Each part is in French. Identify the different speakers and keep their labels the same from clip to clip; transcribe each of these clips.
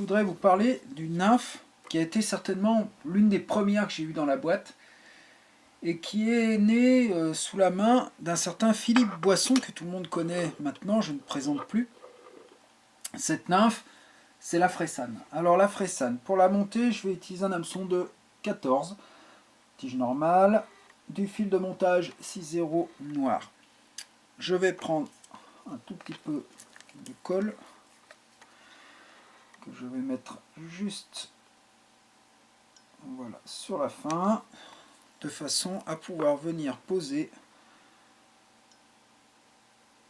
Speaker 1: voudrais vous parler d'une nymphe qui a été certainement l'une des premières que j'ai eues dans la boîte et qui est née sous la main d'un certain Philippe Boisson que tout le monde connaît maintenant, je ne présente plus. Cette nymphe, c'est la Fressane. Alors la Fressane, pour la monter, je vais utiliser un hameçon de 14, tige normale, du fil de montage 6,0 noir. Je vais prendre un tout petit peu de colle que je vais mettre juste voilà, sur la fin, de façon à pouvoir venir poser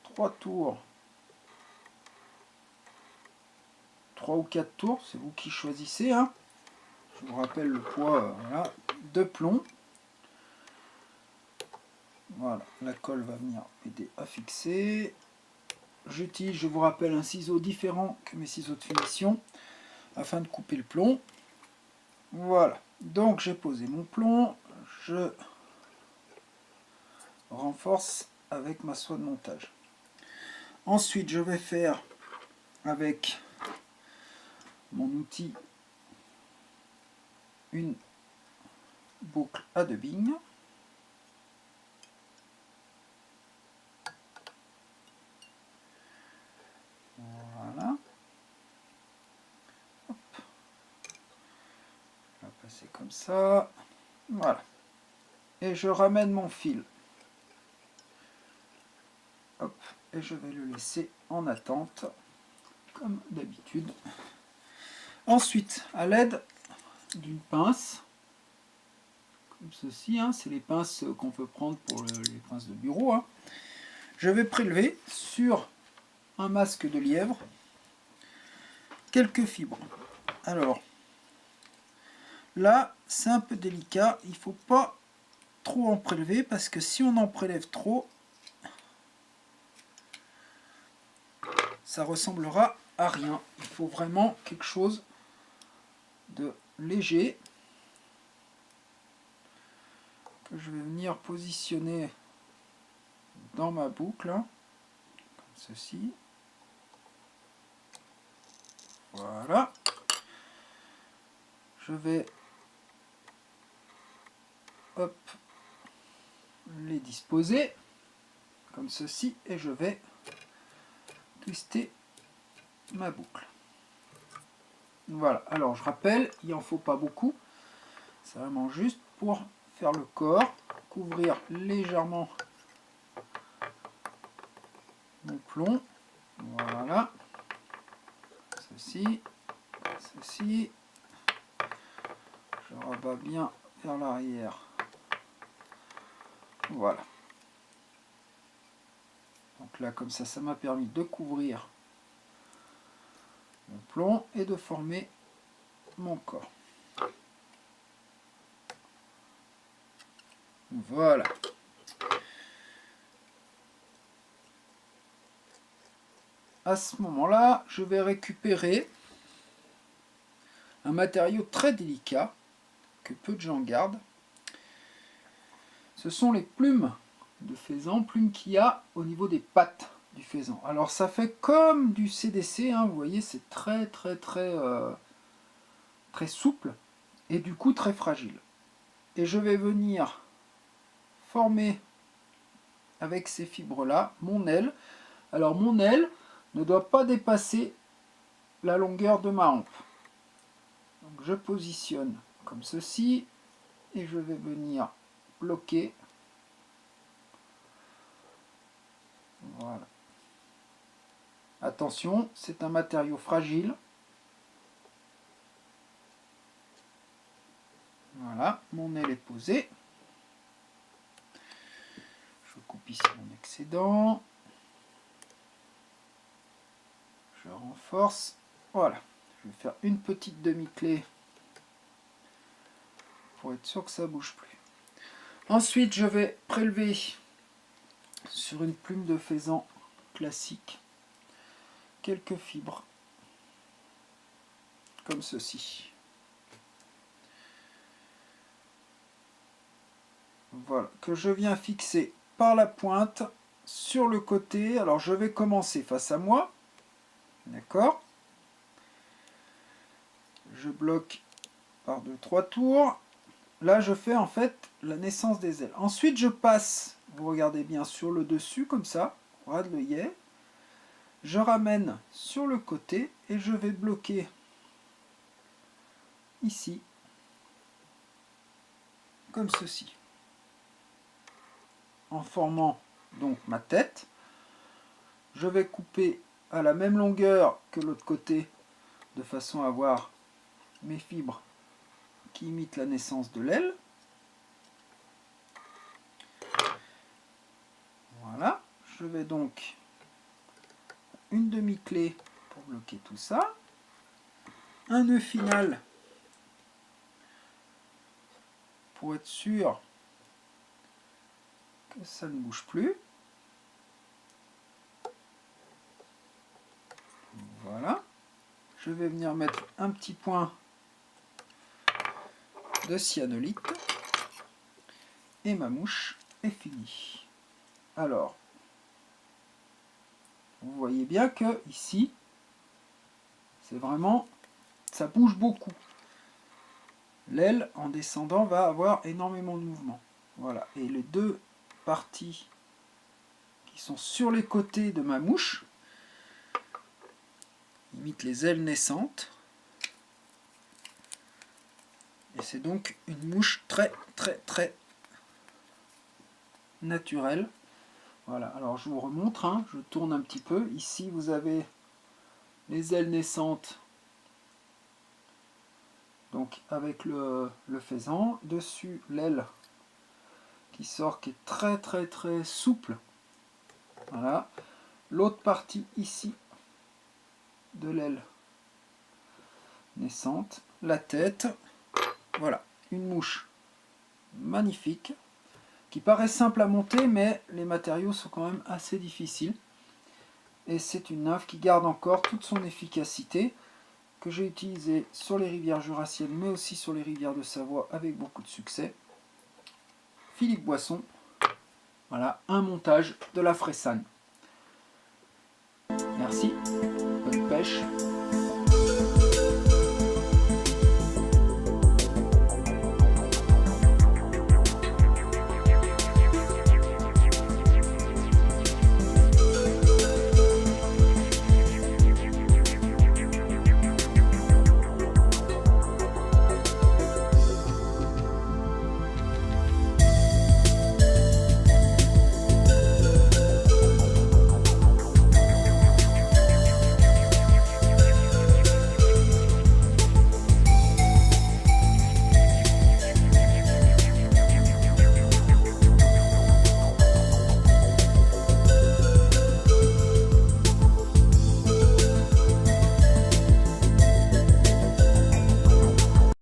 Speaker 1: 3 tours, 3 ou 4 tours, c'est vous qui choisissez, hein. Je vous rappelle le poids voilà, de plomb. Voilà, la colle va venir aider à fixer. J'utilise, je vous rappelle, un ciseau différent que mes ciseaux de finition afin de couper le plomb. Voilà, donc j'ai posé mon plomb, je renforce avec ma soie de montage. Ensuite, je vais faire avec mon outil une boucle à dubbing. Voilà. Hop. Je vais passer comme ça. Voilà. Et je ramène mon fil. Hop. Et je vais le laisser en attente, comme d'habitude. Ensuite, à l'aide d'une pince, comme ceci, hein, c'est les pinces qu'on peut prendre pour les pinces de bureau, hein, je vais prélever sur un masque de lièvre quelques fibres. Alors, là, c'est un peu délicat, il ne faut pas trop en prélever, parce que si on en prélève trop, ça ressemblera à rien. Il faut vraiment quelque chose de léger, que je vais venir positionner dans ma boucle, comme ceci. Voilà. Je vais hop, les disposer comme ceci et je vais twister ma boucle. Voilà, alors je rappelle, il n'en faut pas beaucoup, c'est vraiment juste pour faire le corps, couvrir légèrement mon plomb. Voilà, ceci, ceci, je rabats bien vers l'arrière. Voilà. Donc là, comme ça m'a permis de couvrir mon plomb et de former mon corps. Voilà. À ce moment-là, je vais récupérer un matériau très délicat que peu de gens gardent. Ce sont les plumes de faisan, plumes qu'il y a au niveau des pattes du faisan. Alors ça fait comme du CDC, hein, vous voyez, c'est très souple et du coup très fragile. Et je vais venir former avec ces fibres-là mon aile. Alors mon aile ne doit pas dépasser la longueur de ma hampe. Donc je positionne comme ceci et je vais venir bloquer. Voilà. Attention, c'est un matériau fragile. Voilà, mon aile est posée. Je coupe ici mon excédent. Je renforce. Voilà. Je vais faire une petite demi-clé pour être sûr que ça ne bouge plus. Ensuite, je vais prélever sur une plume de faisan classique quelques fibres comme ceci. Voilà, que je viens fixer par la pointe sur le côté. Alors je vais commencer face à moi, d'accord, je bloque par 2-3 tours. Là, je fais en fait la naissance des ailes. Ensuite, je passe, vous regardez bien, sur le dessus, comme ça, ras de l'œillet. Je ramène sur le côté et je vais bloquer ici, comme ceci, en formant donc ma tête. Je vais couper à la même longueur que l'autre côté, de façon à avoir mes fibres qui imitent la naissance de l'aile. Voilà, je vais donc une demi-clé pour bloquer tout ça, un nœud final pour être sûr que ça ne bouge plus. Voilà, je vais venir mettre un petit point de cyanolite et ma mouche est finie. Alors, vous voyez bien que ici, c'est vraiment, ça bouge beaucoup. L'aile, en descendant, va avoir énormément de mouvement. Voilà, et les deux parties qui sont sur les côtés de ma mouche imitent les ailes naissantes. Et c'est donc une mouche très naturelle. Voilà, alors je vous remontre, hein, je tourne un petit peu. Ici, vous avez les ailes naissantes, donc avec le faisan. Dessus, l'aile qui sort, qui est très souple. Voilà. L'autre partie ici de l'aile naissante, la tête. Voilà, une mouche magnifique, qui paraît simple à monter, mais les matériaux sont quand même assez difficiles. Et c'est une nymphe qui garde encore toute son efficacité, que j'ai utilisée sur les rivières jurassiennes, mais aussi sur les rivières de Savoie avec beaucoup de succès. Philippe Boisson, voilà, un montage de la Fressane. Merci, bonne pêche.